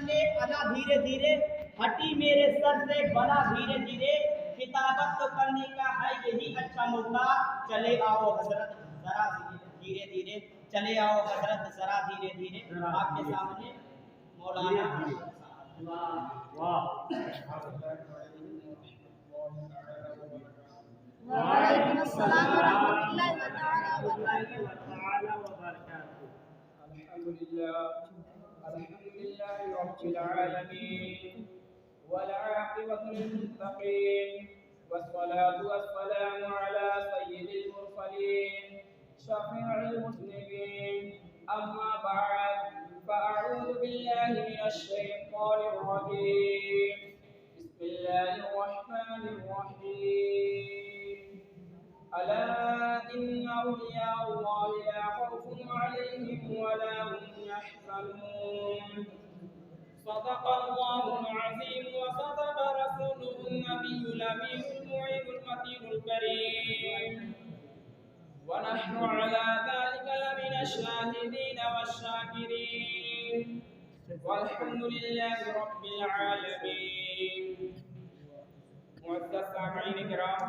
चले अदा धीरे धीरे, हटी मेरे सर से बला धीरे धीरे, किताबत तो करने का है यही अच्छा मौका, चले आओ हजरत जरा धीरे धीरे, चले आओ हजरत जरा धीरे धीरे। आपके सामने मौलाना। वालेकुम अस्सलाम व रहमतुल्लाहि व तआला व बरकातहू। अल्हम्दुलिल्लाह रब्बिल आलमीन वल आक़िबतु लिल मुत्तक़ीन वस्सलातु वस्सलामु अला सय्यिदिल मुरसलीन शफीइल मुज़निबीन अम्मा बअद फ़अऊज़ु बिल्लाहि मिनश शैतानिर रजीम बिस्मिल्लाहिर रहमानिर रहीम अला इन्न औलिया अल्लाहि ला खौफुन अलैहिम वला हुम यहज़नून सदक़ल्लाहुल अज़ीम व सदक़ रसूलुहुन नबियुल अमीनुल मुइनुल मतीनुल करीम व नहनु अला ज़ालिका लमिनश शाहिदीन वश्शाकिरीन वल्हम्दुलिल्लाहि रब्बिल आलमीन। मुअज़्ज़ज़ सामीईन किराम,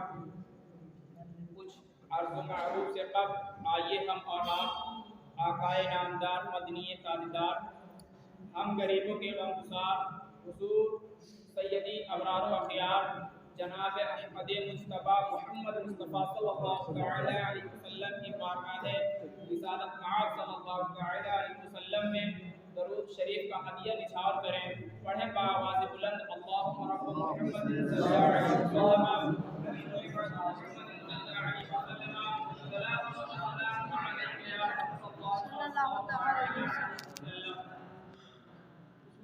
कुछ अर्ज़ मारूफ से कब्ल आइए हम और आप आकाए नामदार मदनी ताजदार हम गरीबों के गमगुसार हुजूर सैयदी अबरार व अखियार जनाब अहमद मुस्तफ़ा मोहम्मद मुस्तफ़ा सल्लल्लाहु अलैहि वसल्लम की बारगाह रिसालत मआब सल्लल्लाहु अलैहि वसल्लम में दरूद शरीफ का हदिया निछावर करें। पढ़ें बाआवाज़ बुलंद अल्लाहुम्मा रब्ब मुहम्मद सल्लल्लाहु अलैहि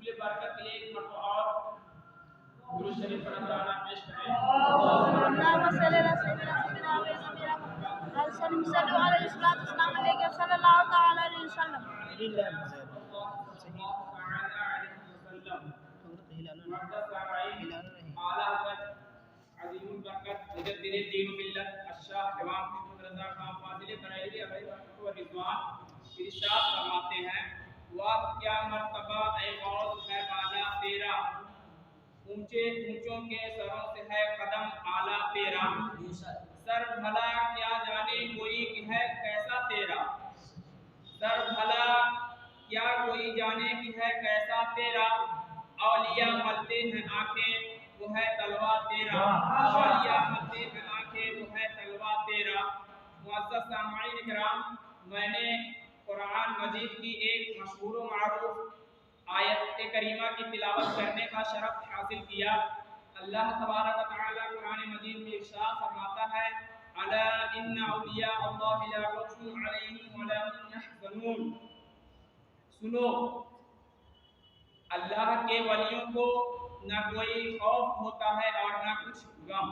उसूल बरकत के लिए एक मरतबा और दुरूद शरीफ का नज़राना पेश करें। अल्लाहुम्मा सल्लि अला सय्यिदिना सल्लल्लाहु तआला अलैहि वसल्लम। आला हज़रत अज़ीमुल बरकत मुजद्दिद दीन व मिल्लत अश्शाह इमाम महमूद रज़ा खान फाज़िल बरेलवी अलैहि रहमत व रिज़वान इरशाद फरमाते हैं, वाह क्या मर्तबा ए गौस है बाला तेरा, ऊंचे ऊंचों के सरों से है कदम आला तेरा, सर भला क्या जाने कोई कि है कैसा तेरा, सर भला क्या कोई जाने कि है कैसा तेरा, औलिया मलते हैं आंखें वो है तलवा तेरा, औलिया मलते हैं आंखें वो है तलवा तेरा। मुअज़्ज़ज़ सामीईन किराम, मैंने कुरान मजीद की एक मशहूर व मारूफ आयत करीमा की तिलावत करने का शरफ हासिल किया। अल्लाह तबारक व तआला कुरान मजीद में इरशाद फरमाता है, अला इन्ना औलिया अल्लाहि ला खौफुन अलैहिम वला हुम यहज़नून। सुनो, अल्लाह के वलियों को न कोई खौफ होता है और न कुछ गम।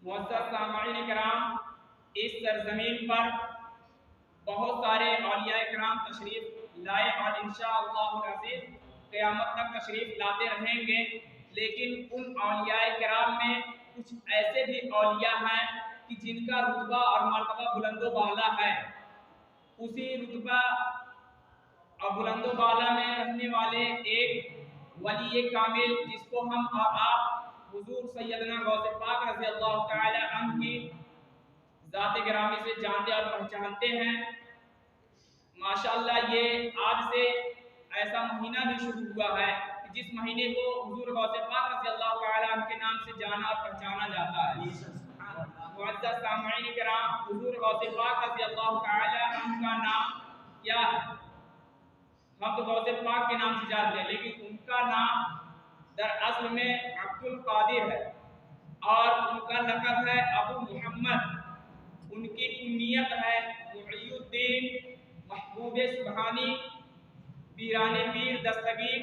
मुअज़्ज़ज़ सामीईन किराम, इस सरजमीन पर बहुत सारे औलिया किराम तशरीफ लाए और इंशाअल्लाहुल अज़ीज़ क़यामत तक तशरीफ लाते रहेंगे, लेकिन उन औलिया किराम में कुछ ऐसे भी औलिया हैं कि जिनका रुतबा और मर्तबा बुलंदो बाला है। उसी रुतबा और बुलंदो बाला में रहने वाले एक वली कामिल जिसको हम और आप हुजूर सैयदना गौसे पाक रज़ी अल्लाह तआला अन्हु की ज़ात गिरामी से जानते और पहचानते हैं। माशाअल्लाह, ये आज से ऐसा महीना भी शुरू हुआ है कि जिस महीने को हुजूर गौसे पाक रज़ी अल्लाह तआला अन्हु के नाम से जाना और पहचाना जाता है। मुअज़्ज़ज़ सामीईन किराम, हुजूर गौसे पाक रज़ी अल्लाह तआला अन्हु का नाम क्या है? हम तो गौसे पाक के नाम से जानते हैं, लेकिन उनका नाम दरअसल में अब्दुल कादिर है और उनका लक़ब है अबू मुहम्मद। उनकी कुन्नियत है मुईयुद्दीन महबूब सुबहानी पीराने पीर दस्तगीर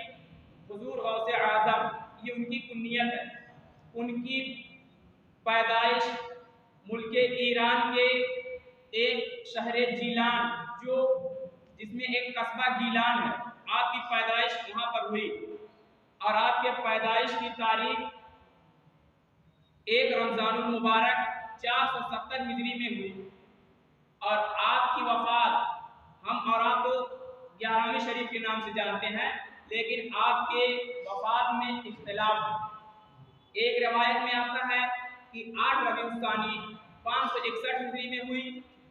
हुजूर गौसे आज़म, ये उनकी कुन्नियत है। उनकी पैदाइश मुल्क ईरान के एक शहर जीलान जो जिसमें एक कस्बा गीलान है, आपकी पैदाइश वहाँ पर हुई और आपके पैदाइश की तारीख 1 रमज़ानुल मुबारक 470 हिजरी में हुई और आपकी वफात हम और आप 11वें शरीफ के नाम से जानते हैं, लेकिन आपके वफात में इख्तिलाफ है। एक रवायत में आता है कि 8 रबीउल सानी 561 हिजरी में हुई,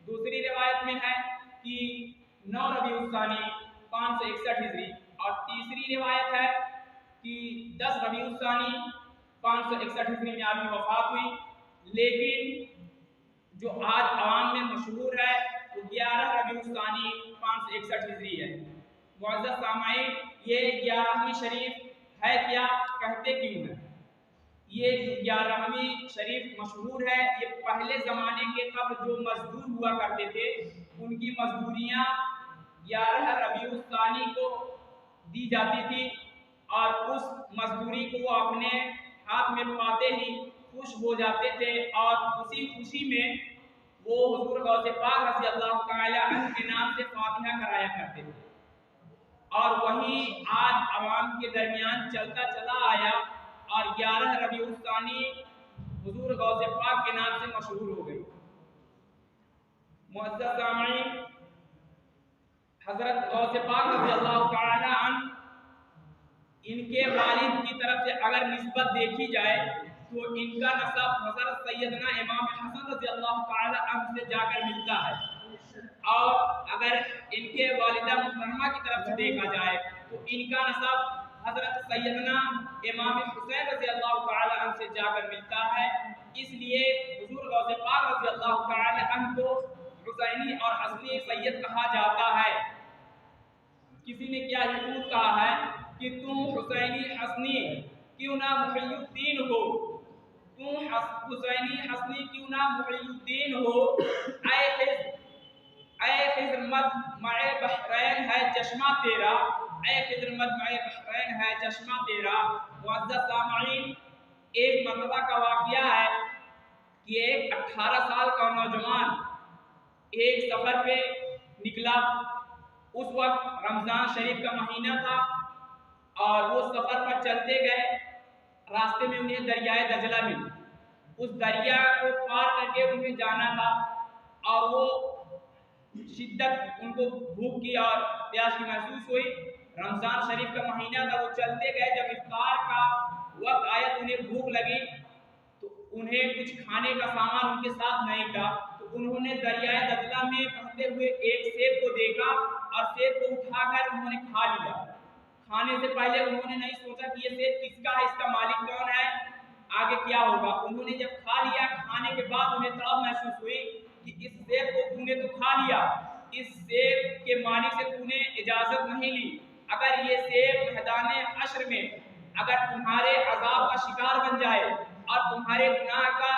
दूसरी रवायत में है कि 9 रबीउल सानी 561 हिजरी, और तीसरी रवायत है कि 10 रबीउल सानी 561 हिजरी में आपकी वफात हुई। लेकिन जो आज आवाम में मशहूर है वो 11 रबीउल सानी 561 हिजरी है। मुअज़्ज़ज़ सामाईन, ये 11वीं शरीफ है क्या, कहते क्यों है? ये 11वीं शरीफ मशहूर है, ये पहले ज़माने के कब्ल जो मजदूर हुआ करते थे उनकी मजदूरियाँ 11 रबीउल सानी को दी जाती थी, और उस मजदूरी को वो अपने हाथ में पाते ही खुश हो जाते थे, और उसी खुशी में वो हुजूर गौसे पाक रज़ी अल्लाह तआला अन्हु के नाम से फातिहा कराया करते थे। और वही आज आवाम के दरमियान चलता चला आया और 11 रबीउल सानी हुजूर गौसे पाक के नाम से मशहूर हो गई। मुअज़्ज़ज़ सामीन, हज़रत गौसे पाक रज़ी अल्लाह तआला अन्हु, इनके वालिद की तरफ से अगर निस्बत देखी जाए तो इनका नसब हज़रत सैयदना इमाम हसन रज़ी अल्लाह तआला अन्हु से जाकर मिलता है, और अगर इनके वालिदा मुहतरमा की तरफ से देखा जाए तो इनका नसब हज़रत सैयदना इमाम हुसैन रज़ी अल्लाह तआला अन्हु से जाकर मिलता है। इसलिए हुजूर गौसे पाक रज़ी अल्लाह तआला अन्हु को हुसैनी और हसनी सैयद कहा जाता है। किसी ने क्या यूँ कहा है कि तुम हुसैनी हसनी क्यों ना मुहियुद्दीन हो, तुम हुसैनी हसनी क्यों ना मुहियुद्दीन हो, ऐ खिज़्र मजमअ बहरैन है चश्मा तेरा, ऐ खिज़्र मजमअ बहरैन है चश्मा तेरा। मुअज़्ज़ज़ सामीन, एक मरतबा का वाक़या है कि एक 18 साल का नौजवान एक सफ़र पे निकला। उस वक्त रमज़ान शरीफ का महीना था और वो सफ़र पर चलते गए, रास्ते में उन्हें दरियाए दजला मिली। उस दरिया को पार करके उन्हें जाना था, और वो शिद्दत उनको भूख की और प्यास की महसूस हुई। रमज़ान शरीफ का महीना था, वो चलते गए। जब इफ्तार का वक्त आया तो उन्हें भूख लगी, तो उन्हें कुछ खाने का सामान उनके साथ नहीं था, तो उन्होंने दरियाए दजला में बहते हुए एक सेब को देखा और सेब को उठाकर उन्होंने खा लिया। खाने से पहले उन्होंने नहीं सोचा कि ये सेब किसका है, इसका मालिक कौन है, आगे क्या होगा। उन्होंने जब खा लिया, खाने के बाद उन्हें तड़प महसूस हुई कि इस सेब को तूने तो खा लिया, इस सेब के मालिक से तूने इजाजत नहीं ली। अगर ये सेब मैदान हश्र में अगर तुम्हारे अजाब का शिकार बन जाए और तुम्हारे गुनाह का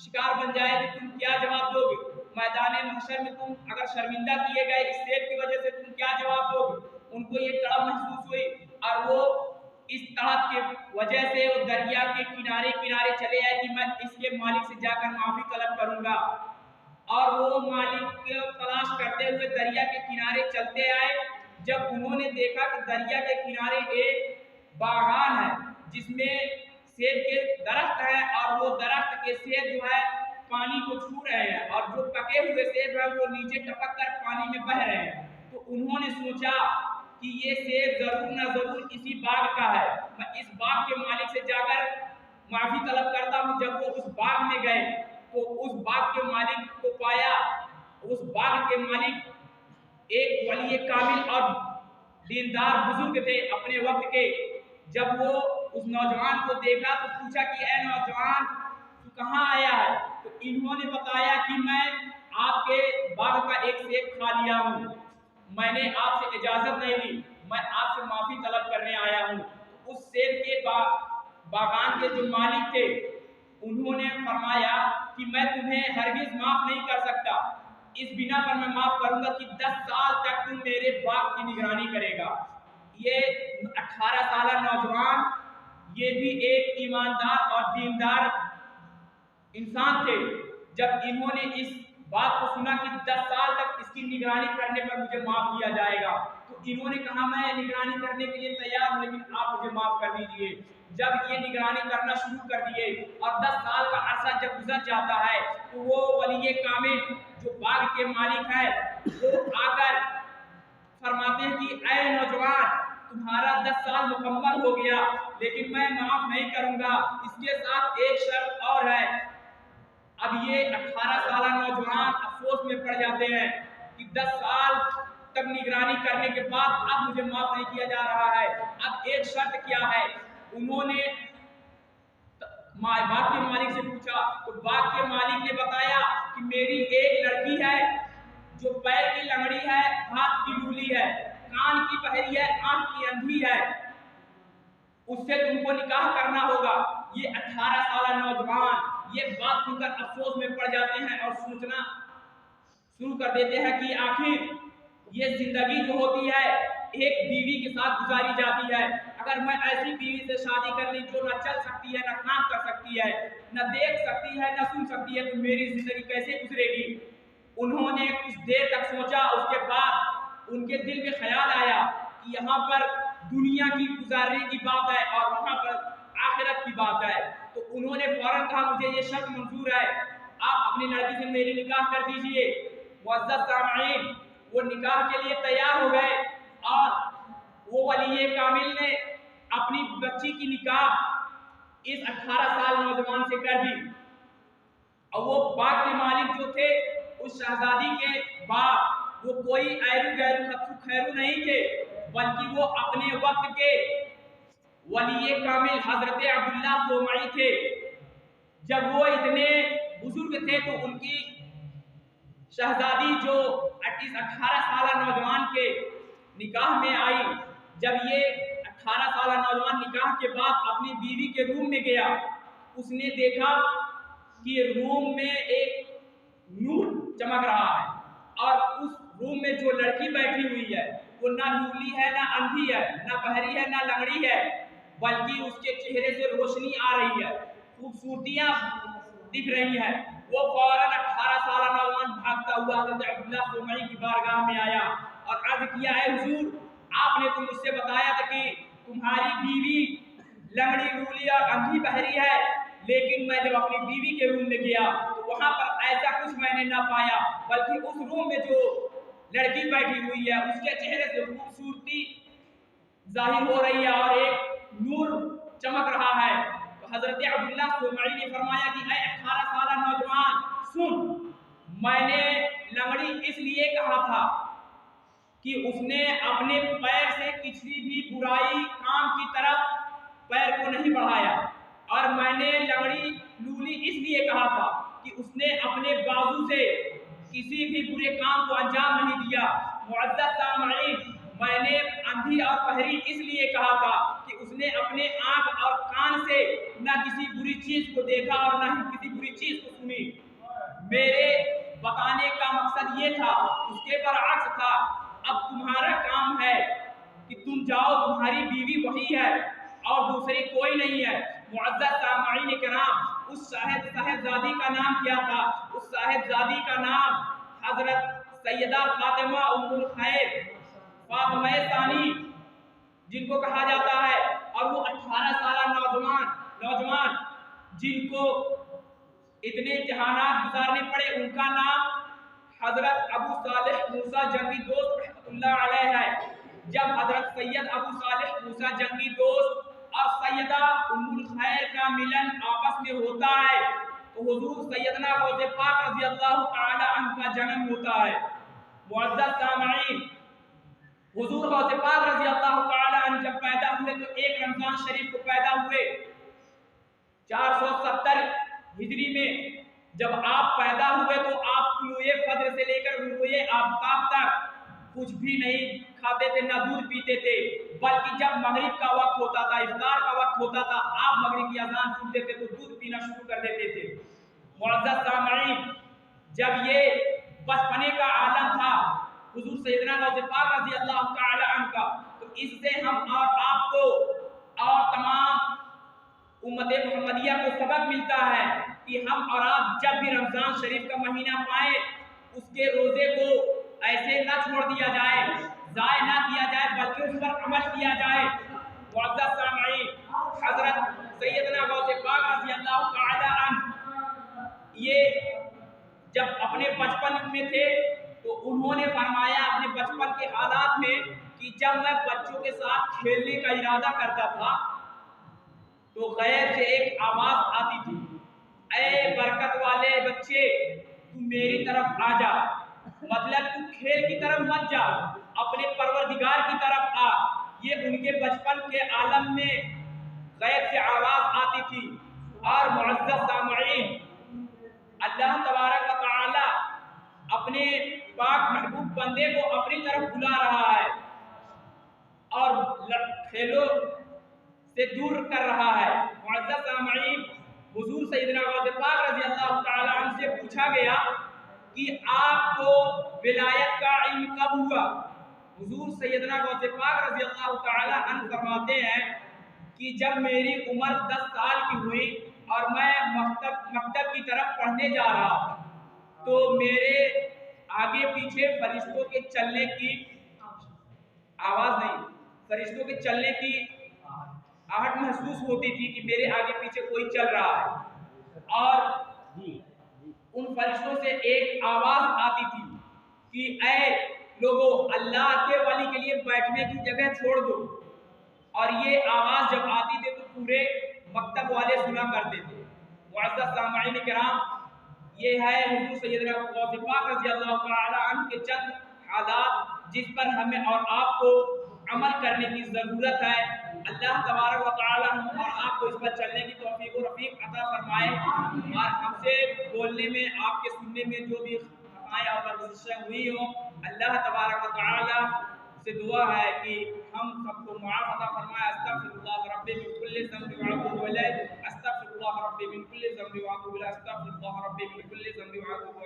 शिकार बन जाए तो तुम क्या जवाब दोगे? मैदान हश्र में तुम अगर शर्मिंदा किए गए इस सेब की वजह से, तुम क्या जवाब दोगे? उनको ये तड़प महसूस हुई और वो इस तड़प के वजह से वो दरिया के किनारे किनारे चले आए कि मैं इसके मालिक से जाकर माफी तलब करूंगा। और वो मालिक को तलाश करते हुए दरिया के किनारे चलते आए। जब उन्होंने देखा कि दरिया के किनारे एक बागान है जिसमें सेब के दरख्त है, और वो दरख्त के सेब जो है पानी को छू रहे हैं, और जो पके हुए सेब है वो नीचे टपक कर पानी में बह रहे हैं। तो उन्होंने सोचा कि ये सेब जरूर ना जरूर इसी बाग का है, मैं इस बाग के मालिक से जाकर माफी तलब करता हूँ। जब वो उस बाग में गए तो उस बाग के मालिक को पाया। उस बाग के मालिक एक वली कामिल और दीनदार बुजुर्ग थे अपने वक्त के। जब वो उस नौजवान को देखा तो पूछा कि ऐ नौजवान, तू कहाँ आया है? तो इन्होंने बताया कि मैं आपके बाग का एक सेब खा लिया हूँ, मैंने आपसे इजाजत नहीं ली, मैं आपसे माफी तलब करने आया हूँ। उस सेब के बागान के जो मालिक थे उन्होंने फरमाया कि मैं तुम्हें हरगिज माफ नहीं कर सकता, इस बिना पर मैं माफ करूंगा कि 10 साल तक तुम मेरे बाग की निगरानी करेगा। ये 18 साल नौजवान, ये भी एक ईमानदार और दीनदार इंसान थे। जब इन्होंने इस बात को सुना कि 10 साल तक इसकी निगरानी करने पर मुझे माफ किया जाएगा, तो इन्होंने कहा मैं निगरानी करने के लिए तैयार हूं, लेकिन आप मुझे माफ कर दीजिए। जब ये निगरानी करना शुरू कर दिए और 10 साल का अरसा जब गुजर जाता है तो वो वली कामिल जो बाग के मालिक है वो आकर फरमाते हैं कि ऐ नौजवान, तुम्हारा 10 साल मुकम्मल हो गया, लेकिन मैं माफ नहीं करूंगा, इसके साथ एक शर्त और है। अब ये 18 साल नौजवान अफसोस में पड़ जाते हैं कि 10 साल तक निगरानी करने के बाद अब मुझे माफ नहीं किया जा रहा है, अब एक शर्त क्या है। उन्होंने बाग के मालिक से पूछा, तो बाग के मालिक ने बताया कि मेरी एक लड़की है जो पैर की लंगड़ी है, हाथ की लूली है, कान की बहरी है, आंख की अंधी है, उससे तुमको निकाह करना होगा। ये 18 साल नौजवान ये बात सुनकर अफसोस में पड़ जाते हैं और सोचना शुरू कर देते हैं कि आखिर ये जिंदगी जो होती है एक बीवी के साथ गुजारी जाती है, अगर मैं ऐसी बीवी से शादी कर ली जो न चल सकती है, न काम कर सकती है, न देख सकती है, न सुन सकती है, तो मेरी जिंदगी कैसे गुजरेगी। उन्होंने कुछ देर तक सोचा, उसके बाद उनके दिल में ख्याल आया कि यहाँ पर दुनिया की गुजारने की बात है और वहाँ पर आखिरत की बात है। तो उन्होंने फौरन कहा, मुझे ये शर्त मंजूर है, आप अपनी लड़की से मेरी निकाह कर दीजिए। मुअज़्ज़ज़ सामईन, वो निकाह के लिए तैयार हो गए और वो वली कामिल ने अपनी बच्ची की निकाह इस 18 साल नौजवान से कर दी। और वो बाग के मालिक जो थे, उस शहजादी के बाप, वो कोई ऐरू गैरू खत्तू खैरू नहीं थे, बल्कि वो अपने वक्त के वली कामिल हजरत अब्दुल्ला सोमई थे। जब वो इतने बुजुर्ग थे तो उनकी शहजादी जो 18 साल नौजवान के निकाह में आई। जब ये 18 साल नौजवान निकाह के बाद अपनी बीवी के रूम में गया, उसने देखा कि रूम में एक नूर चमक रहा है और उस रूम में जो लड़की बैठी हुई है वो ना लूली है, ना अंधी है, ना बहरी है, ना लंगड़ी है, बल्कि उसके चेहरे से रोशनी आ रही है, खूबसूरतियां दिख रही हैं। वो फौरन 18 साल नौजवान भागता हुआ हज़रत अब्दुल्ला सोमई की बारगाह में आया और अर्ज किया, है हुजूर, आपने तो मुझसे बताया था कि तुम्हारी बीवी लंगड़ी लूली और अंधी बहरी है, लेकिन मैं जब अपनी बीवी के रूम में गया तो वहां पर ऐसा कुछ मैंने ना पाया, बल्कि उस रूम में जो लड़की बैठी हुई है उसके चेहरे से खूबसूरती जाहिर हो रही है और एक नूर चमक रहा है। तो हजरत अब्दुल्ला सोमई ने फरमाया कि ऐ 18 साल नौजवान, सुन, मैंने लंगड़ी इसलिए कहा था कि उसने अपने पैर से किसी भी बुराई काम की तरफ पैर को नहीं बढ़ाया, और मैंने लंगड़ी लूली इसलिए कहा था कि उसने अपने बाजू से किसी भी बुरे काम को अंजाम नहीं दिया। मुअज़्ज़ज़ सामईन, मैंने अंधी और बहरी इसलिए कहा था कि उसने अपने आंख और कान से न किसी बुरी चीज को देखा और न ही किसी बुरी चीज को सुनी। मेरे बताने का मकसद ये था, उसके बरअक्स था। अब तुम्हारा काम है कि तुम जाओ, तुम्हारी बीवी वही है और दूसरी कोई नहीं है। मुअज़्ज़ज़ सामईन किराम, उस साहिबजादी का नाम क्या था? उस साहिबजादी का नाम हजरत सैयदा फातिमा उम्मुल खैर, फातिमा सानी जिनको कहा जाता है, और वो 18 साल नौजवान जिनको इतने इम्तिहानात गुजारने पड़े, उनका नाम हजरत अबू सालेह मूसा जंगी दोस्त रहमतुल्लाह अलैह है। जब हजरत सैयद अबू सालेह मूसा जंगी दोस्त और सैयदा उम्मुल खैर का मिलन आपस में होता है तो हुजूर सैयदना गौसे पाक रज़ी अल्लाह तआला अन्हु का जन्म होता है। मुअज़्ज़ज़ सामईन, हुजूर गौसे पाक रज़ी अल्लाह तआला अन्हु जब पैदा हुए तो 1 रमजान शरीफ को पैदा हुए। 470 हिजरी में जब आप पैदा हुए तो आप तुलुए फज्र से लेकर गुरूए आफ्ताब तक कुछ भी नहीं खाते थे, ना दूध पीते थे, बल्कि जब मगरिब का वक्त होता था, इफ्तार का वक्त होता था, आप मगरिब की अजान सुनते थे तो दूध पीना शुरू कर देते थे। मुअज़्ज़ज़ सामईन, जब ये बचपने का आलम था हुजूर सैयदना गौसे पाक रज़ी अल्लाह तआला अन्हु का, तो इससे हम और आपको और तमाम उम्मत मुहम्मदिया को सबक मिलता है कि हम और आप जब भी रमजान शरीफ का महीना पाए, उसके रोजे को ऐसे ना छोड़ दिया जाए, ज़ाय ना किया जाए, बल्कि उस पर अमल किया जाए। मुअज़्ज़ज़ सामईन, हज़रत सैयदना गौसे पाक रज़ी अल्लाह तआला अन्हु ये जब अपने बचपन में थे تو انہوں نے فرمایا اپنے بچپن کے حالات میں کہ جب میں بچوں کے ساتھ کھیلنے کا ارادہ کرتا تھا تو غیب سے ایک آواز آتی تھی، اے برکت والے بچے تو میری طرف آ جا، مطلب تو کھیل کی طرف مت جا، اپنے پروردگار کی طرف آ۔ یہ ان کے بچپن کے عالم میں غیب سے آواز آتی تھی۔ اور معزز سامعین، اللہ تبارک و تعالی اپنے پاک محبوب بندے کو اپنی طرف بلا رہا ہے اور کھیلوں سے دور کر رہا ہے۔ معزز سامعین، حضور سیدنا غوث پاک رضی اللہ تعالی عنہ سے پوچھا گیا کہ آپ کو ولایت کا علم کب ہوا؟ حضور سیدنا غوث پاک رضی اللہ تعالی عنہ فرماتے ہیں کہ جب میری عمر 10 سال کی ہوئی اور میں مکتب کی طرف پڑھنے جا رہا تھا تو میرے آگے پیچھے فرشتوں کے چلنے کی آواز نہیں، فرشتوں کے چلنے کی آہٹ محسوس ہوتی تھی کہ میرے آگے پیچھے کوئی چل رہا ہے، اور ان فرشتوں سے ایک آواز آتی تھی کہ اے لوگو اللہ کے ولی کے لیے بیٹھنے کی جگہ چھوڑ دو، اور یہ آواز جب آتی تھی تو پورے مکتب والے سنا کرتے تھے۔ معزز سامعین کرام، یہ ہے حضور سیدنا غوث پاک رضی اللہ تعالی عنہ کے چند حالات جس پر ہمیں اور آپ کو عمل کرنے کی ضرورت ہے۔ اللہ تبارک و تعالی ہم اور آپ کو اس پر چلنے کی توفیق و رفیق عطا فرمائے، اور ہم سے بولنے میں، آپ کے سننے میں جو بھی خطائیں اور لغزشیں ہوئی ہوں، اللہ تبارک و تعالی سے دعا ہے کہ ہم سب کو معاف عطا فرمائے۔ استغفر اللہ ربی من کل ذنب واتوب الیہ، استغفر اللہ ربی من کل ذنب واتوب الیہ، استغفر اللہ ربی من کل ذنب واتوب الیہ۔